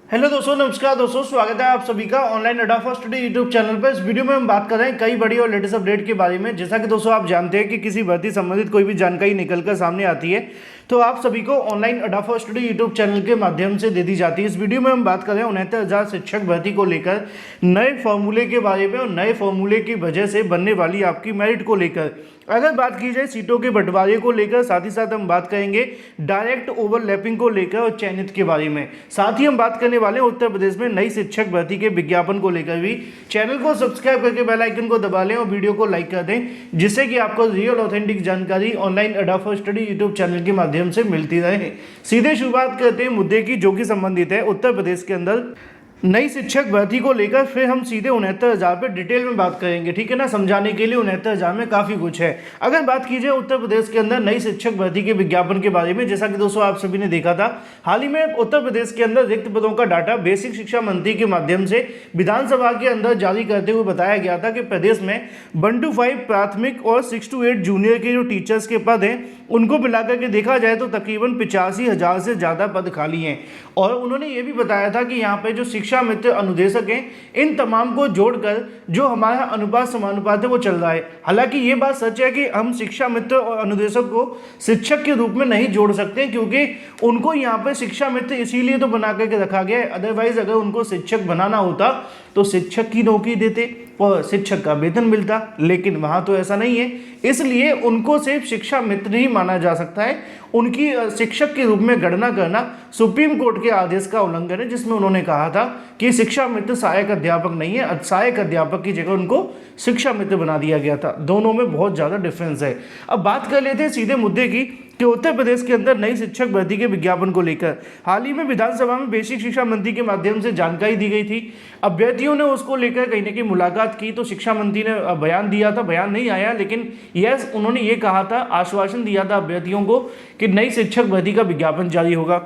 Hello दोस्तों, नमस्कार दोस्तों, स्वागत है आप सभी का ऑनलाइन अड्डा फॉर स्टडी यूट्यूब चैनल पर। इस वीडियो में हम बात कर रहे हैं कई बड़ी और लेटेस्ट अपडेट के बारे में। जैसा कि दोस्तों आप जानते हैं कि किसी भर्ती संबंधित कोई भी जानकारी निकलकर सामने आती है तो आप सभी को ऑनलाइन अड्डा फॉर स्टडी यूट्यूब चैनल के माध्यम से दे दी जाती है। इस वीडियो में हम बात कर रहे हैं 69,000 शिक्षक भर्ती को लेकर नए फॉर्मूले के बारे में और नए फॉर्मूले की वजह से बनने वाली आपकी मेरिट को लेकर। अगर बात की जाए सीटों के बंटवारे को लेकर, साथ ही साथ हम बात करेंगे डायरेक्ट ओवरलैपिंग को लेकर और चयनित के बारे में। साथ ही हम बात करने वाले हैं उत्तर प्रदेश में नई शिक्षक भर्ती के विज्ञापन को लेकर भी। चैनल को सब्सक्राइब करके बेल आइकन को दबा लें और वीडियो को लाइक कर दें, जिससे कि आपको रियल ऑथेंटिक जानकारी ऑनलाइन अड्डा फॉर स्टडी यूट्यूब चैनल के माध्यम से मिलती रहे। सीधे शुरुआत करते हैं मुद्दे की, जो कि संबंधित है उत्तर प्रदेश के अंदर नई शिक्षक भर्ती को लेकर। फिर हम सीधे 69,000 पे डिटेल में बात करेंगे, ठीक है ना। समझाने के लिए 69,000 में काफ़ी कुछ है। अगर बात की जाए उत्तर प्रदेश के अंदर नई शिक्षक भर्ती के विज्ञापन के बारे में, जैसा कि दोस्तों आप सभी ने देखा था, हाल ही में उत्तर प्रदेश के अंदर रिक्त पदों का डाटा बेसिक शिक्षा मंत्री के माध्यम से विधानसभा के अंदर जारी करते हुए बताया गया था कि प्रदेश में 1 to 5 प्राथमिक और 6 to 8 जूनियर के जो टीचर्स के पद हैं उनको मिलाकर के देखा जाए तो तकरीबन 85,000 से ज़्यादा पद खाली हैं। और उन्होंने ये भी बताया था कि यहाँ पे जो शिक्षा मित्र अनुदेशक हैं, इन तमाम को जोड़कर जो हमारा अनुपात समानुपात है वो चल रहा है। हालांकि ये बात सच है कि हम शिक्षा मित्र और अनुदेशक को शिक्षक के रूप में नहीं जोड़ सकते, क्योंकि उनको यहाँ पे शिक्षा मित्र इसीलिए तो बना करके रखा गया है। अदरवाइज अगर उनको शिक्षक बनाना होता तो शिक्षक की नौकरी देते और शिक्षक का वेतन मिलता, लेकिन वहाँ तो ऐसा नहीं है। इसलिए उनको सिर्फ शिक्षा मित्र ही माना जा सकता है। उनकी शिक्षक के रूप में गणना करना सुप्रीम कोर्ट के आदेश का उल्लंघन है, जिसमें उन्होंने कहा था कि शिक्षा मित्र सहायक अध्यापक नहीं है, सहायक अध्यापक की जगह उनको शिक्षा मित्र बना दिया गया था। दोनों में बहुत ज़्यादा डिफरेंस है। अब बात कर लेते हैं सीधे मुद्दे की कि उत्तर प्रदेश के अंदर नई शिक्षक भर्ती के विज्ञापन को लेकर हाल ही में विधानसभा में बेसिक शिक्षा मंत्री के माध्यम से जानकारी दी गई थी। अभ्यर्थियों ने उसको लेकर कहीं ना कहीं मुलाकात की तो शिक्षा मंत्री ने बयान दिया था, बयान नहीं आया, लेकिन यस उन्होंने ये कहा था, आश्वासन दिया था अभ्यर्थियों को कि नई शिक्षक भर्ती का विज्ञापन जारी होगा।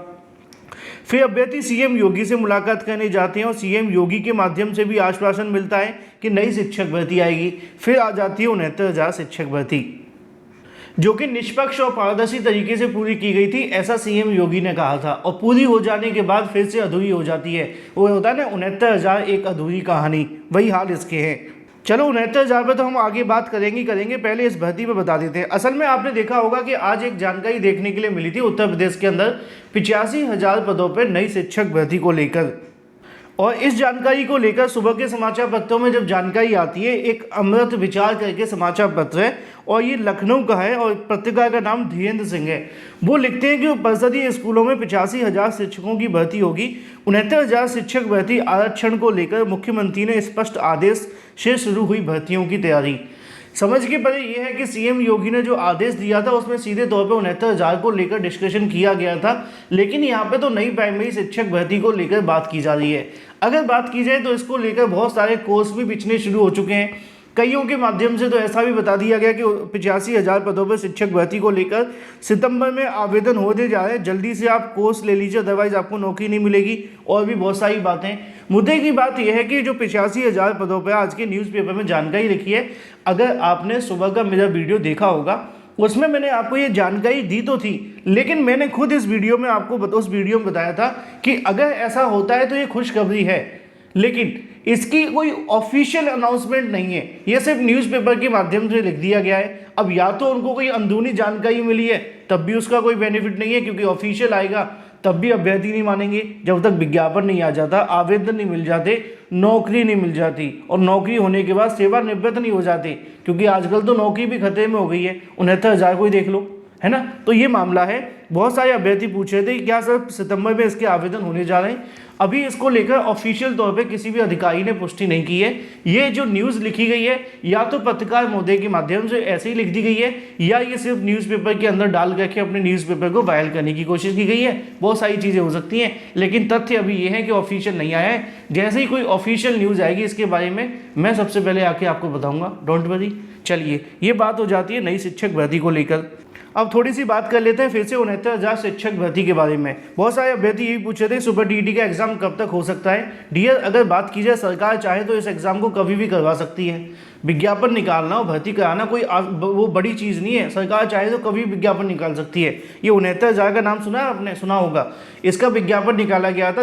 फिर अभ्यर्थी सीएम योगी से मुलाकात करने जाते हैं और सीएम योगी के माध्यम से भी आश्वासन मिलता है कि नई शिक्षक भर्ती आएगी। फिर आ जाती है 69,000 शिक्षक भर्ती, जो कि निष्पक्ष और पारदर्शी तरीके से पूरी की गई थी, ऐसा सीएम योगी ने कहा था। और पूरी हो जाने के बाद फिर से अधूरी हो जाती है। वो होता है ना 69,000 एक अधूरी कहानी, वही हाल इसके है। चलो 69,000 पे तो हम आगे बात करेंगे। पहले इस भर्ती पे बता देते हैं। असल में आपने देखा होगा कि आज एक जानकारी देखने के लिए मिली थी उत्तर प्रदेश के अंदर 85,000 पदों पर नई शिक्षक भर्ती को लेकर। और इस जानकारी को लेकर सुबह के समाचार पत्रों में जब जानकारी आती है, एक अमृत विचार करके समाचार पत्र है और ये लखनऊ का है और पत्रिका का नाम धीरेन्द्र सिंह है। वो लिखते हैं कि परिषदीय स्कूलों में 85,000 शिक्षकों की भर्ती होगी। 69,000 शिक्षक भर्ती आरक्षण को लेकर मुख्यमंत्री ने स्पष्ट आदेश से शुरू हुई भर्तियों की तैयारी। समझ के परे यह है कि सीएम योगी ने जो आदेश दिया था उसमें सीधे तौर पे 69,000 को लेकर डिस्कशन किया गया था, लेकिन यहाँ पे तो नई प्राइमरी शिक्षक भर्ती को लेकर बात की जा रही है। अगर बात की जाए तो इसको लेकर बहुत सारे कोर्स भी बिछने शुरू हो चुके हैं। कईयों के माध्यम से तो ऐसा भी बता दिया गया कि 85,000 पदों पर शिक्षक भर्ती को लेकर सितंबर में आवेदन होते जा रहे हैं। जल्दी से आप कोर्स ले लीजिए, अदरवाइज आपको नौकरी नहीं मिलेगी। और भी बहुत सारी बातें। मुद्दे की बात यह है कि जो 85,000 पदों पर आज के न्यूज़पेपर में जानकारी लिखी है, अगर आपने सुबह का मेरा वीडियो देखा होगा उसमें मैंने आपको ये जानकारी दी तो थी, लेकिन मैंने खुद इस वीडियो में आपको उस वीडियो में बताया था कि अगर ऐसा होता है तो ये खुशखबरी है, लेकिन इसकी कोई ऑफिशियल अनाउंसमेंट नहीं है। ये सिर्फ न्यूज़पेपर के माध्यम से लिख दिया गया है। अब या तो उनको कोई अंदरूनी जानकारी मिली है, तब भी उसका कोई बेनिफिट नहीं है, क्योंकि ऑफिशियल आएगा तब भी अभ्यर्थी नहीं मानेंगे। जब तक विज्ञापन नहीं आ जाता, आवेदन नहीं मिल जाते, नौकरी नहीं मिल जाती, और नौकरी होने के बाद सेवानिवृत्त नहीं हो जाते, क्योंकि आजकल तो नौकरी भी खतरे में हो गई है। 69,000 को ही देख लो, है ना। तो ये मामला है। बहुत सारे अभ्यर्थी पूछ रहे थे कि क्या सर सितंबर में इसके आवेदन होने जा रहे हैं। अभी इसको लेकर ऑफिशियल तौर पे किसी भी अधिकारी ने पुष्टि नहीं की है। ये जो न्यूज़ लिखी गई है या तो पत्रकार महोदय के माध्यम से ऐसे ही लिख दी गई है, या ये सिर्फ न्यूज़पेपर के अंदर डाल करके अपने न्यूज़पेपर को वायरल करने की कोशिश की गई है। बहुत सारी चीज़ें हो सकती हैं, लेकिन तथ्य अभी ये है कि ऑफिशियल नहीं आया है। जैसे ही कोई ऑफिशियल न्यूज़ आएगी इसके बारे में मैं सबसे पहले आके आपको बताऊँगा, डोंट वरी। चलिए, ये बात हो जाती है नई शिक्षक भर्ती को लेकर। अब थोड़ी सी बात कर लेते हैं फिर से 69,000 शिक्षक भर्ती के बारे में। बहुत सारे अभ्यर्थी यही पूछ रहे थे सुपर टीईटी का एग्जाम कब तक हो सकता है। डियर, अगर बात की जाए सरकार चाहे तो इस एग्जाम को कभी भी करवा सकती है। विज्ञापन निकालना और भर्ती कराना कोई वो बड़ी चीज़ नहीं है। सरकार चाहे तो कभी विज्ञापन निकाल सकती है। ये 69,000 का नाम सुना है आपने, सुना होगा। इसका विज्ञापन निकाला गया था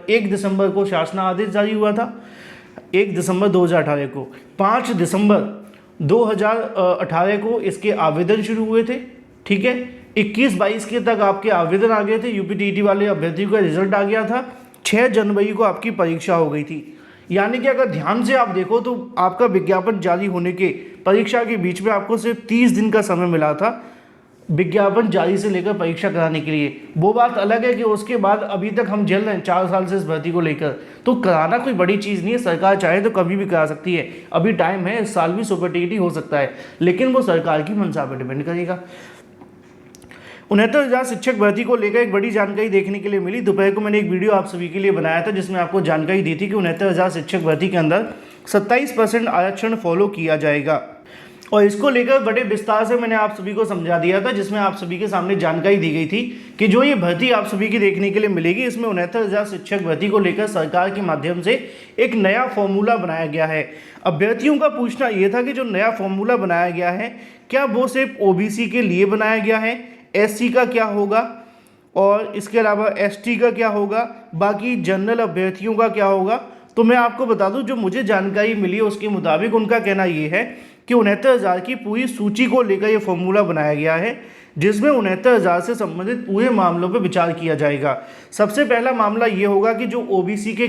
1 दिसंबर को शासनादेश जारी हुआ था, 1 दिसंबर 2018 को। 5 दिसंबर 2018 को इसके आवेदन शुरू हुए थे, ठीक है। 21-22 के तक आपके आवेदन आ गए थे, यूपीटीईटी वाले अभ्यर्थियों का रिजल्ट आ गया था। 6 जनवरी को आपकी परीक्षा हो गई थी। यानी कि अगर ध्यान से आप देखो तो आपका विज्ञापन जारी होने के परीक्षा के बीच में आपको सिर्फ 30 दिन का समय मिला था विज्ञापन जारी से लेकर परीक्षा कराने के लिए। वो बात अलग है कि उसके बाद अभी तक हम झेल रहे हैं 4 साल से इस भर्ती को लेकर। तो कराना कोई बड़ी चीज़ नहीं है, सरकार चाहे तो कभी भी करा सकती है। अभी टाइम है, इस साल भी सुपरटीटी हो सकता है, लेकिन वो सरकार की मंशा पर डिपेंड करेगा। 69,000 शिक्षक भर्ती को लेकर एक बड़ी जानकारी देखने के लिए मिली। दोपहर को मैंने एक वीडियो आप सभी के लिए बनाया था जिसमें आपको जानकारी दी थी कि 69,000 शिक्षक भर्ती के अंदर 27% आरक्षण फॉलो किया जाएगा, और इसको लेकर बड़े विस्तार से मैंने आप सभी को समझा दिया था, जिसमें आप सभी के सामने जानकारी दी गई थी कि जो ये भर्ती आप सभी की देखने के लिए मिलेगी, इसमें 69,000 शिक्षक भर्ती को लेकर सरकार के माध्यम से एक नया फॉर्मूला बनाया गया है। अभ्यर्थियों का पूछना ये था कि जो नया फॉर्मूला बनाया गया है, क्या वो सिर्फ ओबीसी के लिए बनाया गया है, एससी का क्या होगा, और इसके अलावा एसटी का क्या होगा, बाकी जनरल अभ्यर्थियों का क्या होगा। तो मैं आपको बता दूं, जो मुझे जानकारी मिली है उसके मुताबिक उनका कहना ये है कि 69,000 की पूरी सूची को लेकर ये फॉर्मूला बनाया गया है, जिसमें 69,000 से संबंधित पूरे मामलों पर विचार किया जाएगा। सबसे पहला मामला ये होगा कि जो ओबीसी के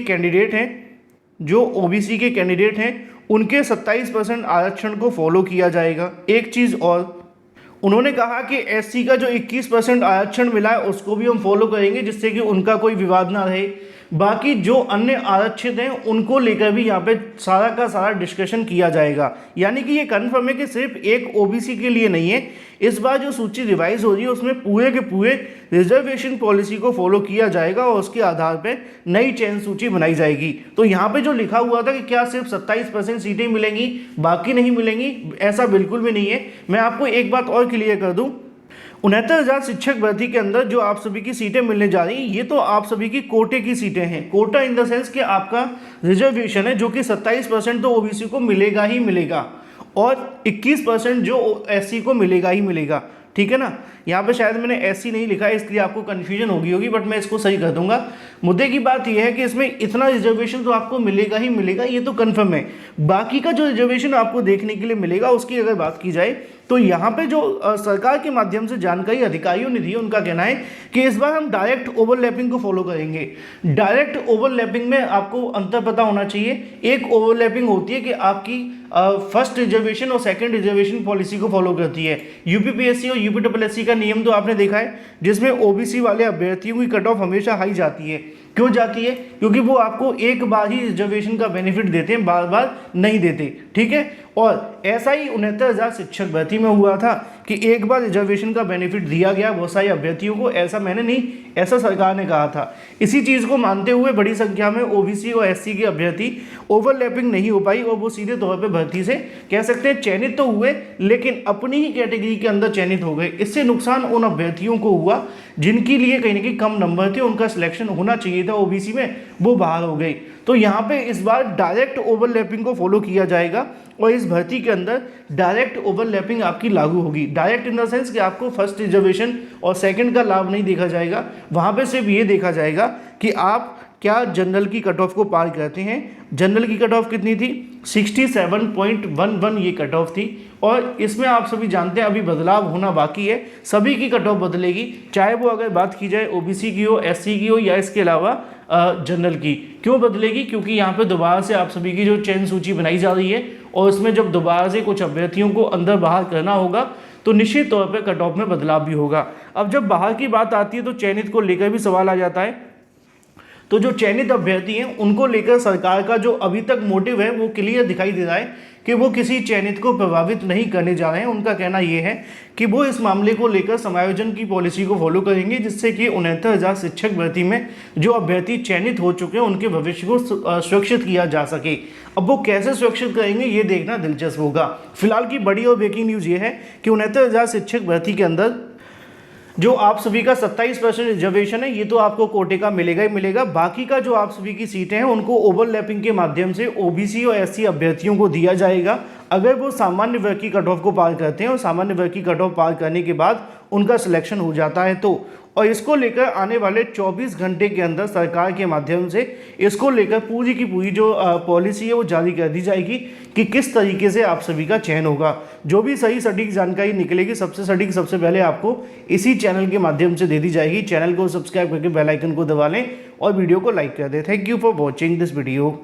कैंडिडेट हैं उनके 27% आरक्षण को फॉलो किया जाएगा। एक चीज़ और, उन्होंने कहा कि एससी का जो 21% आरक्षण मिला है उसको भी हम फॉलो करेंगे, जिससे कि उनका कोई विवाद ना रहे। बाकी जो अन्य आरक्षित हैं उनको लेकर भी यहाँ पे सारा का सारा डिस्कशन किया जाएगा। यानी कि ये कन्फर्म है कि सिर्फ एक ओबीसी के लिए नहीं है। इस बार जो सूची रिवाइज हो रही है उसमें पूरे के पूरे रिजर्वेशन पॉलिसी को फॉलो किया जाएगा और उसके आधार पर नई चयन सूची बनाई जाएगी। तो यहाँ पे जो लिखा हुआ था कि क्या सिर्फ 27% सीटें मिलेंगी बाकी नहीं मिलेंगी, ऐसा बिल्कुल भी नहीं है। मैं आपको एक बात और क्लियर कर दूँ, 69,000 शिक्षक भर्ती के अंदर जो आप सभी की सीटें मिलने जा रही हैं, ये तो आप सभी की कोटे की सीटें हैं। कोटा इन द सेंस कि आपका रिजर्वेशन है, जो कि 27% तो ओबीसी को मिलेगा ही मिलेगा, और 21% जो एससी को मिलेगा ही मिलेगा, ठीक है ना। यहाँ पे शायद मैंने एससी नहीं लिखा है, इसलिए आपको कन्फ्यूजन होगी, बट मैं इसको सही कर दूंगा। मुद्दे की बात यह है कि इसमें इतना रिजर्वेशन तो आपको मिलेगा ही मिलेगा, ये तो कन्फर्म है। बाकी का जो रिजर्वेशन आपको देखने के लिए मिलेगा उसकी अगर बात की जाए तो यहाँ पे जो सरकार के माध्यम से जानकारी अधिकारियों ने दी, उनका कहना है कि इस बार हम डायरेक्ट ओवरलैपिंग को फॉलो करेंगे। डायरेक्ट ओवरलैपिंग में आपको अंतर पता होना चाहिए। एक ओवरलैपिंग होती है कि आपकी फर्स्ट रिजर्वेशन और सेकंड रिजर्वेशन पॉलिसी को फॉलो करती है। यूपीपीएससी और यूपीएससी का नियम तो आपने देखा है, जिसमें ओबीसी वाले अभ्यर्थियों की कट ऑफ हमेशा हाई जाती है। क्यों जाती है? क्योंकि वो आपको एक बार ही रिजर्वेशन का बेनिफिट देते हैं, बार बार नहीं देते, ठीक है। और ऐसा ही 69,000 शिक्षक भर्ती में हुआ था कि एक बार रिजर्वेशन का बेनिफिट दिया गया बहुत सारे अभ्यर्थियों को, ऐसा मैंने नहीं, ऐसा सरकार ने कहा था। इसी चीज़ को मानते हुए बड़ी संख्या में ओबीसी और एससी के अभ्यर्थी ओवरलैपिंग नहीं हो पाई और वो सीधे तौर पर भर्ती से कह सकते हैं चयनित तो हुए, लेकिन अपनी ही कैटेगरी के अंदर चयनित हो गए। इससे नुकसान उन अभ्यर्थियों को हुआ जिनके लिए कहीं ना कहीं कम नंबर थे, उनका सिलेक्शन होना चाहिए था ओबीसी में, वो बाहर हो गई। तो यहाँ पे इस बार डायरेक्ट ओवरलैपिंग को फॉलो किया जाएगा और इस भर्ती के अंदर डायरेक्ट ओवरलैपिंग आपकी लागू होगी। डायरेक्ट इन द सेंस कि आपको फर्स्ट रिजर्वेशन और सेकंड का लाभ नहीं देखा जाएगा, वहाँ पे सिर्फ ये देखा जाएगा कि आप क्या जनरल की कट ऑफ को पार करते हैं। जनरल की कट ऑफ कितनी थी? 67.11 ये कट ऑफ थी, और इसमें आप सभी जानते हैं अभी बदलाव होना बाकी है। सभी की कट ऑफ बदलेगी, चाहे वो अगर बात की जाए ओबीसी की हो, एससी की हो, या इसके अलावा जनरल की। क्यों बदलेगी? क्योंकि यहाँ पे दोबारा से आप सभी की जो चयन सूची बनाई जा रही है, और उसमें जब दोबारा से कुछ अभ्यर्थियों को अंदर बाहर करना होगा तो निश्चित तौर पर कट ऑफ में बदलाव भी होगा। अब जब बाहर की बात आती है तो चयनित को लेकर भी सवाल आ जाता है। तो जो चयनित अभ्यर्थी हैं उनको लेकर सरकार का जो अभी तक मोटिव है वो क्लियर दिखाई दे रहा है कि वो किसी चयनित को प्रभावित नहीं करने जा रहे हैं। उनका कहना ये है कि वो इस मामले को लेकर समायोजन की पॉलिसी को फॉलो करेंगे, जिससे कि 69,000 शिक्षक भर्ती में जो अभ्यर्थी चयनित हो चुके हैं उनके भविष्य को सुरक्षित किया जा सके। अब वो कैसे सुरक्षित करेंगे ये देखना दिलचस्प होगा। फिलहाल की बड़ी और ब्रेकिंग न्यूज़ ये है कि 69,000 शिक्षक भर्ती के अंदर जो आप सभी का 27% रिजर्वेशन है ये तो आपको कोटे का मिलेगा ही मिलेगा। बाकी का जो आप सभी की सीटें हैं उनको ओवरलैपिंग के माध्यम से ओबीसी और एससी अभ्यर्थियों को दिया जाएगा। अगर वो सामान्य वर्ग की कट ऑफ को पार करते हैं और सामान्य वर्ग की कट ऑफ पार करने के बाद उनका सिलेक्शन हो जाता है तो, और इसको लेकर आने वाले 24 घंटे के अंदर सरकार के माध्यम से इसको लेकर पूरी की पूरी जो पॉलिसी है वो जारी कर दी जाएगी कि किस तरीके से आप सभी का चयन होगा। जो भी सही सटीक जानकारी निकलेगी सबसे सटीक सबसे पहले आपको इसी चैनल के माध्यम से दे दी जाएगी। चैनल को सब्सक्राइब करके बेल आइकन को दबा लें और वीडियो को लाइक कर दें। Thank you for watching this video.